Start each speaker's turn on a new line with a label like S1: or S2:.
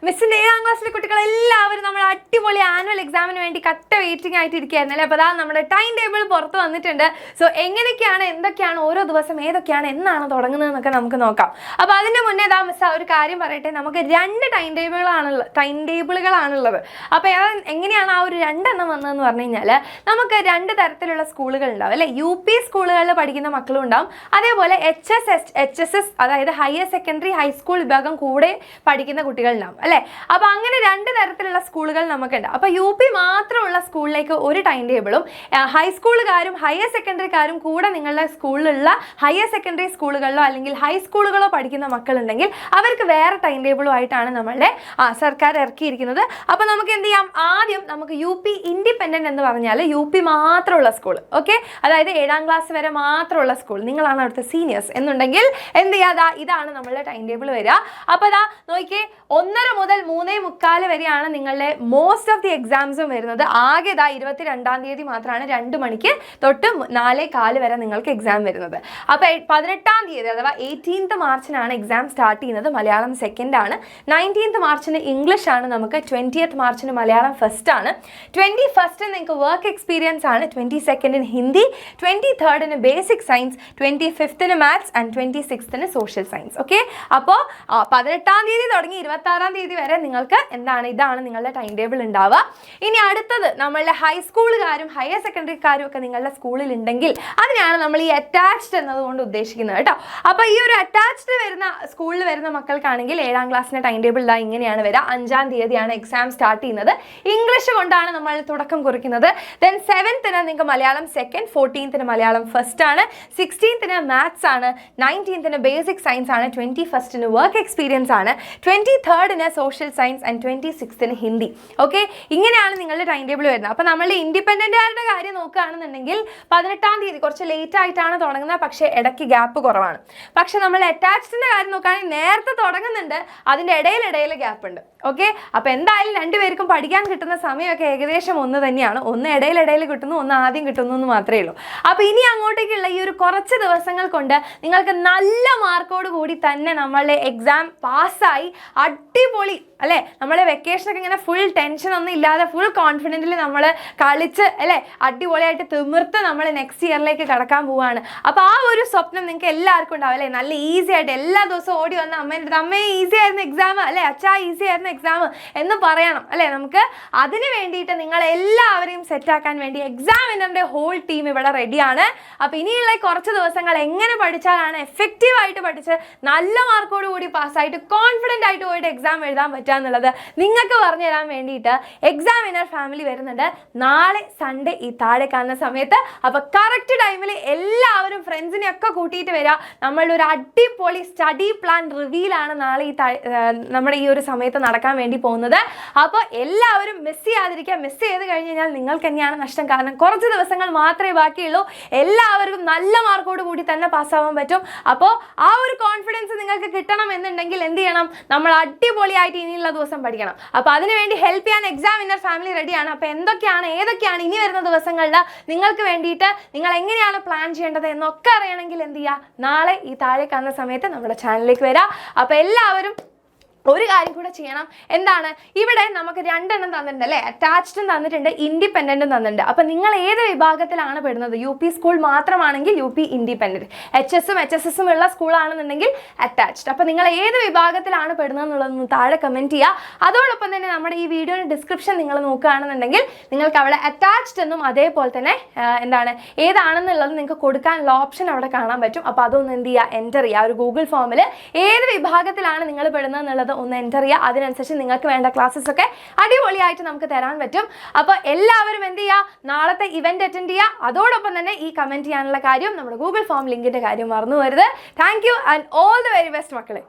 S1: മിസ്സിൻ്റെ 7ാം ക്ലാസ്സിലെ കുട്ടികളെല്ലാവരും നമ്മൾ അടിപൊളി ആനുവൽ എക്സാമിന് വേണ്ടി കട്ട വെയിറ്റിംഗ് ആയിട്ട് ഇരിക്കുകയായിരുന്നു അല്ലേ. അപ്പോൾ അതാ നമ്മുടെ ടൈം ടേബിൾ പുറത്ത് വന്നിട്ടുണ്ട്. സോ എങ്ങനെയൊക്കെയാണ് എന്തൊക്കെയാണ് ഓരോ ദിവസം ഏതൊക്കെയാണ് എന്നാണ് തുടങ്ങുന്നതെന്നൊക്കെ നമുക്ക് നോക്കാം. അപ്പോൾ അതിൻ്റെ മുന്നേ ഇതാ മിസ് ഒരു കാര്യം പറയട്ടെ, നമുക്ക് 2 ടൈം ടേബിളുകളാണുള്ളത്. അപ്പോൾ എങ്ങനെയാണ് ആ ഒരു 2 എണ്ണം വന്നതെന്ന് പറഞ്ഞു കഴിഞ്ഞാൽ, നമുക്ക് 2 തരത്തിലുള്ള സ്കൂളുകൾ ഉണ്ടാവും അല്ലേ. UP സ്കൂളുകളിൽ പഠിക്കുന്ന മക്കളും ഉണ്ടാവും, അതേപോലെ HSS അതായത് ഹയർ സെക്കൻഡറി ഹൈസ്കൂൾ വിഭാഗം കൂടെ പഠിക്കുന്ന കുട്ടികളുണ്ടാവും അല്ലേ. അപ്പോൾ അങ്ങനെ 2 തരത്തിലുള്ള സ്കൂളുകൾ നമുക്കുണ്ട്. അപ്പോൾ UP മാത്രമുള്ള സ്കൂളിലേക്ക് ഒരു ടൈം ടേബിളും, ഹൈസ്കൂളുകാരും ഹയർ സെക്കൻഡറിക്കാരും കൂടെ നിങ്ങളുടെ സ്കൂളിലുള്ള ഹയർ സെക്കൻഡറി സ്കൂളുകളിലോ അല്ലെങ്കിൽ ഹൈസ്കൂളുകളോ പഠിക്കുന്ന മക്കളുണ്ടെങ്കിൽ അവർക്ക് വേറെ ടൈം ടേബിളും ആയിട്ടാണ് നമ്മളുടെ സർക്കാർ ഇറക്കിയിരിക്കുന്നത്. അപ്പോൾ നമുക്ക് എന്ത് ചെയ്യാം, ആദ്യം നമുക്ക് UP ഇൻഡിപെൻഡൻറ്റ് എന്ന് പറഞ്ഞാൽ UP മാത്രമുള്ള സ്കൂൾ, ഓക്കെ, അതായത് 7ാം ക്ലാസ് വരെ മാത്രമുള്ള സ്കൂൾ, നിങ്ങളാണ് അവിടുത്തെ സീനിയേഴ്സ് എന്നുണ്ടെങ്കിൽ എന്ത് ചെയ്യാതാ, ഇതാണ് നമ്മളുടെ ടൈം ടേബിൾ വരിക. അപ്പോൾ അതാ നോക്കിയേ, 1:30 മുതൽ 3:45 വരെയാണ് നിങ്ങളുടെ മോസ്റ്റ് ഓഫ് ദി എക്സാംസും വരുന്നത്. ആകെ ഇതാ 22-ാം തീയതി മാത്രമാണ് 2 മണിക്ക് തൊട്ട് 4:15 വരെ നിങ്ങൾക്ക് എക്സാം വരുന്നത്. അപ്പോൾ 18-ാം തീയതി അഥവാ 18th മാർച്ചിനാണ് എക്സാം സ്റ്റാർട്ട് ചെയ്യുന്നത്. മലയാളം സെക്കൻഡ് ആണ്. 19th മാർച്ചിന് ഇംഗ്ലീഷ് ആണ് നമുക്ക്. 20th മാർച്ചിന് മലയാളം ഫസ്റ്റ് ആണ്. 21st നിങ്ങൾക്ക് വർക്ക് എക്സ്പീരിയൻസ് ആണ്. 22nd Hindi, 23rd basic science, 25th maths and 26th social science. Okay, അപ്പോൾ 18-ാം തീയതി തുടങ്ങി 26-ാം തീയതി വരെ നിങ്ങൾക്ക് ഇതാണ് നിങ്ങളുടെ ടൈം ടേബിൾ ഉണ്ടാവുക. ഇനി അടുത്തത് നമ്മളുടെ ഹൈസ്കൂളുകാരും ഹയർ സെക്കൻഡറിക്കാരും ഒക്കെ നിങ്ങളുടെ സ്കൂളിൽ ഉണ്ടെങ്കിൽ അതിനാണ് നമ്മൾ ഈ അറ്റാച്ച്ഡ് എന്നതുകൊണ്ട് ഉദ്ദേശിക്കുന്നത് കേട്ടോ. അപ്പോൾ ഈ ഒരു അറ്റാച്ച്ഡ് വരുന്ന സ്കൂളിൽ വരുന്ന മക്കൾക്കാണെങ്കിൽ 7ാം ക്ലാസ്സിൻ്റെ ടൈം ടേബിൾ ഇങ്ങനെയാണ് വരിക. 5-ാം തീയതിയാണ് എക്സാം സ്റ്റാർട്ട് ചെയ്യുന്നത്. ഇംഗ്ലീഷ് കൊണ്ടാണ് നമ്മൾ തുടക്കം കുറിക്കുന്നത്. ദെൻ 7th നിങ്ങൾക്ക് Malayalam second, 14th Malayalam first ആണ്, 16th മാത്സ് ആണ്, 19th ബേസിക് സയൻസ് ആണ്, 21st വർക്ക് എക്സ്പീരിയൻസ് ആണ്, 23rd social science and 26th Hindi. Okay, ഇങ്ങനെയാണ് നിങ്ങളുടെ ടൈം ടേബിൾ വരുന്നത്. അപ്പോൾ നമ്മളുടെ ഇൻഡിപെൻഡൻ്റുകാരുടെ കാര്യം നോക്കുകയാണെന്നുണ്ടെങ്കിൽ 18-ാം തീയതി കുറച്ച് ലേറ്റ് ആയിട്ടാണ് തുടങ്ങുന്നത്, പക്ഷേ ഇടയ്ക്ക് ഗ്യാപ്പ് കുറവാണ്. പക്ഷെ നമ്മൾ അറ്റാച്ച്ഡിൻ്റെ കാര്യം നോക്കുകയാണെങ്കിൽ നേരത്തെ തുടങ്ങുന്നുണ്ട്, അതിൻ്റെ ഇടയിൽ ഗ്യാപ്പ് ഉണ്ട്. ഓക്കെ, അപ്പോൾ എന്തായാലും 2 പേർക്കും പഠിക്കാൻ കിട്ടുന്ന സമയമൊക്കെ ഏകദേശം ഒന്ന് തന്നെയാണ്. ഒന്ന് ഇടയിൽ കിട്ടുന്നു, ഒന്ന് ആദ്യം കിട്ടുന്നു എന്ന് മാത്രമേ ഉള്ളൂ. അപ്പോൾ ഇനി അങ്ങോട്ടേക്കുള്ള ഈ ഒരു കുറച്ച് ദിവസങ്ങൾ കൊണ്ട് നിങ്ങൾക്ക് നല്ല മാർക്കോട് കൂടി തന്നെ നമ്മളുടെ എക്സാം പാസ്സായി അടിപൊളി അല്ലേ, നമ്മളെ വെക്കേഷനൊക്കെ ഇങ്ങനെ ഫുൾ ടെൻഷൻ ഒന്നും ഇല്ലാതെ ഫുൾ കോൺഫിഡൻറ്റിൽ നമ്മൾ കളിച്ച് അല്ലേ അടിപൊളിയായിട്ട് തിമിർത്ത് നമ്മൾ നെക്സ്റ്റ് ഇയറിലേക്ക് കടക്കാൻ പോവുകയാണ്. അപ്പോൾ ആ ഒരു സ്വപ്നം നിങ്ങൾക്ക് എല്ലാവർക്കും ഉണ്ടാവും അല്ലേ. നല്ല ഈസി ആയിട്ട് എല്ലാ ദിവസവും ഓടി വന്ന് അമ്മേൻ്റെ അടുത്ത് അമ്മേ ഈസി ആയിരുന്നു എക്സാം അല്ലേ, അച്ഛാ ഈസി ആയിരുന്നു എക്സാം എന്ന് പറയണം അല്ലേ. നമുക്ക് അതിന് വേണ്ടിയിട്ട് നിങ്ങളെല്ലാവരെയും സെറ്റാക്കാൻ വേണ്ടി എക്സാമിനറിൻ്റെ ഹോൾ ടീം ഇവിടെ റെഡിയാണ്. അപ്പോൾ ഇനിയുള്ള കുറച്ച് ദിവസങ്ങൾ എങ്ങനെ പഠിച്ചാലാണ് എഫക്റ്റീവായിട്ട് പഠിച്ച് നല്ല മാർക്കോട് കൂടി പാസ്സായിട്ട് കോൺഫിഡൻ്റ് ആയിട്ട് പോയിട്ട് എക്സാം എഴുതാൻ പറ്റുക നിങ്ങൾക്ക് പറഞ്ഞു തരാൻ വേണ്ടിയിട്ട് എക്സാമിനർ ഫാമിലി വരുന്നുണ്ട് നാളെ സൺഡേ ഈ താഴെ കാണുന്ന സമയത്ത്. അപ്പോൾ കറക്റ്റ് ടൈമിൽ എല്ലാവരും ഫ്രണ്ട്സിനെയൊക്കെ കൂട്ടിയിട്ട് വരിക. നമ്മളുടെ ഒരു അടിപൊളി സ്റ്റഡി പ്ലാൻ റിവീലാണ് നാളെ നമ്മുടെ ഈ ഒരു സമയത്ത് നടക്കാൻ വേണ്ടി പോകുന്നത്. അപ്പോൾ എല്ലാവരും മിസ് ചെയ്യാതിരിക്കുക. മിസ് ചെയ്ത് കഴിഞ്ഞ് കഴിഞ്ഞാൽ നിങ്ങൾക്ക് തന്നെയാണ് നഷ്ടം. കാരണം കുറച്ച് ദിവസങ്ങൾ മാത്രമേ ബാക്കിയുള്ളൂ. എല്ലാവർക്കും നല്ല മാർക്കോട് കൂടി തന്നെ പാസ്സാവാൻ പറ്റും. അപ്പോൾ ആ ഒരു കോൺഫിഡൻസ് നിങ്ങൾക്ക് കിട്ടണം എന്നുണ്ടെങ്കിൽ എന്ത് ചെയ്യണം, നമ്മൾ അടിപൊളിയായിട്ട് ഇനിയുള്ള ദിവസം പഠിക്കണം. അപ്പോൾ അതിനുവേണ്ടി ഹെൽപ്പ് ചെയ്യാൻ എക്സാമിനർ ഫാമിലി റെഡിയാണ്. അപ്പോൾ ഏതൊക്കെയാണ് ഇനി വരുന്ന ദിവസങ്ങളിൽ നിങ്ങൾക്ക് വേണ്ടിയിട്ട് നിങ്ങൾ എങ്ങനെയാണ് പ്ലാൻ ചെയ്യേണ്ടത് എന്നൊക്കെ അറിയണമെങ്കിൽ എന്ത് ചെയ്യുക, നാളെ ഈ താഴെ കാണുന്ന സമയത്ത് നമ്മുടെ ചാനലിലേക്ക് വരിക. അപ്പോൾ എല്ലാവരും ഒരു കാര്യം കൂടെ ചെയ്യണം. എന്താണ്, ഇവിടെ നമുക്ക് 2 എണ്ണം തന്നിട്ടുണ്ട് അല്ലേ, അറ്റാച്ച്ഡും തന്നിട്ടുണ്ട് ഇൻഡിപെൻഡൻറ്റും തന്നിട്ടുണ്ട്. അപ്പോൾ നിങ്ങൾ ഏത് വിഭാഗത്തിലാണ് പെടുന്നത്, UP സ്കൂൾ മാത്രമാണെങ്കിൽ UP ഇൻഡിപെൻഡൻറ്റ്, HSSും ഉള്ള സ്കൂളാണെന്നുണ്ടെങ്കിൽ അറ്റാച്ച്ഡ്. അപ്പോൾ നിങ്ങൾ ഏത് വിഭാഗത്തിലാണ് പെടുന്നത് എന്നുള്ളതൊന്ന് താഴെ കമൻറ്റ് ചെയ്യുക. അതോടൊപ്പം തന്നെ നമ്മുടെ ഈ വീഡിയോയുടെ ഡിസ്ക്രിപ്ഷൻ നിങ്ങൾ നോക്കുകയാണെന്നുണ്ടെങ്കിൽ നിങ്ങൾക്ക് അവിടെ അറ്റാച്ച്ഡ് എന്നും അതേപോലെ തന്നെ ഏതാണെന്നുള്ളത് നിങ്ങൾക്ക് കൊടുക്കാനുള്ള ഓപ്ഷൻ അവിടെ കാണാൻ പറ്റും. അപ്പോൾ അതൊന്ന് എന്ത് ചെയ്യുക, എൻ്റർ ചെയ്യുക. ഒരു ഗൂഗിൾ ഫോമിൽ ഏത് വിഭാഗത്തിലാണ് നിങ്ങൾ പെടുന്നത് എന്നുള്ളത് ഒന്ന് എൻ്റർ ചെയ്യുക. അതിനനുസരിച്ച് നിങ്ങൾക്ക് വേണ്ട ക്ലാസ്സസ് ഒക്കെ അടിപൊളിയായിട്ട് നമുക്ക് തരാൻ പറ്റും. അപ്പോൾ എല്ലാവരും എന്ത് ചെയ്യുക, നാളത്തെ ഇവന്റ് അറ്റൻഡ് ചെയ്യുക. അതോടൊപ്പം തന്നെ ഈ കമൻറ്റ് ചെയ്യാനുള്ള കാര്യം, നമ്മുടെ ഗൂഗിൾ ഫോം ലിങ്കിൻ്റെ കാര്യം മറന്നു വരുത്. Thank you and all the very best മക്കളെ.